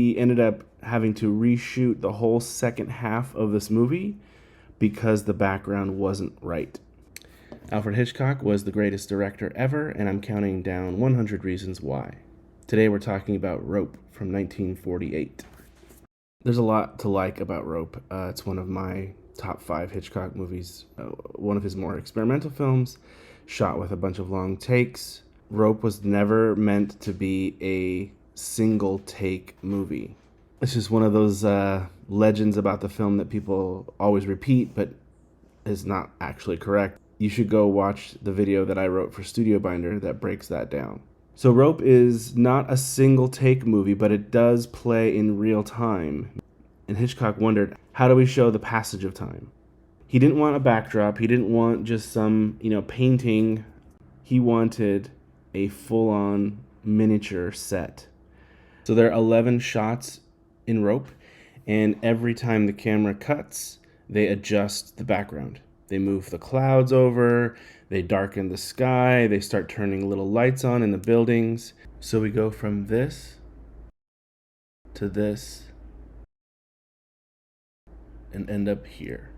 He ended up having to reshoot the whole second half of this movie because the background wasn't right. Alfred Hitchcock was the greatest director ever, and I'm counting down 100 reasons why. Today we're talking about Rope from 1948. There's a lot to like about Rope. It's one of my top 5 Hitchcock movies, one of his more experimental films, shot with a bunch of long takes. Rope was never meant to be a single take movie. It's just one of those legends about the film that people always repeat, but is not actually correct. You should go watch the video that I wrote for Studio Binder that breaks that down. So Rope is not a single take movie, but it does play in real time. And Hitchcock wondered, how do we show the passage of time? He didn't want a backdrop. He didn't want just some, painting. He wanted a full-on miniature set. So there are 11 shots in Rope, and every time the camera cuts, they adjust the background. They move the clouds over, they darken the sky, they start turning little lights on in the buildings. So we go from this to this and end up here.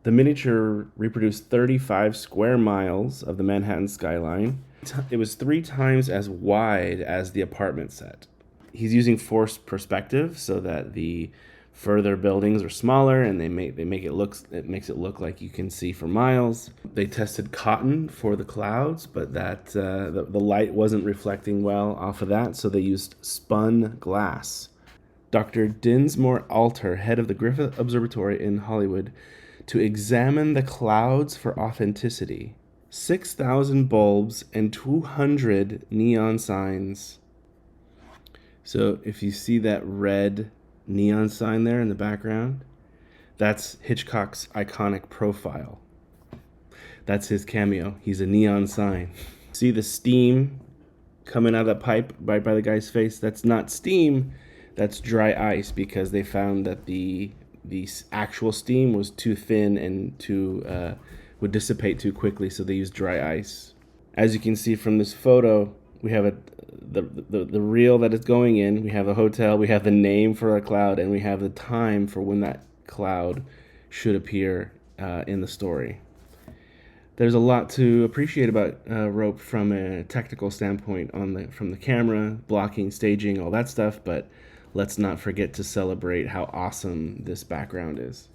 The miniature reproduced 35 square miles of the Manhattan skyline. It was 3 times as wide as the apartment set. He's using forced perspective so that the further buildings are smaller, and it makes it look like you can see for miles. They tested cotton for the clouds, but that the light wasn't reflecting well off of that, so they used spun glass. Dr. Dinsmore Alter, head of the Griffith Observatory in Hollywood, to examine the clouds for authenticity. 6,000 bulbs and 200 neon signs. So if you see that red neon sign there in the background, that's Hitchcock's iconic profile. That's his cameo. He's a neon sign. See the steam coming out of that pipe right by the guy's face? That's not steam, that's dry ice, because they found that the actual steam was too thin and would dissipate too quickly, so they used dry ice. As you can see from this photo, we have the reel that it's going in, we have a hotel, we have the name for a cloud, and we have the time for when that cloud should appear in the story. There's a lot to appreciate about Rope from a technical standpoint from the camera, blocking, staging, all that stuff, but let's not forget to celebrate how awesome this background is.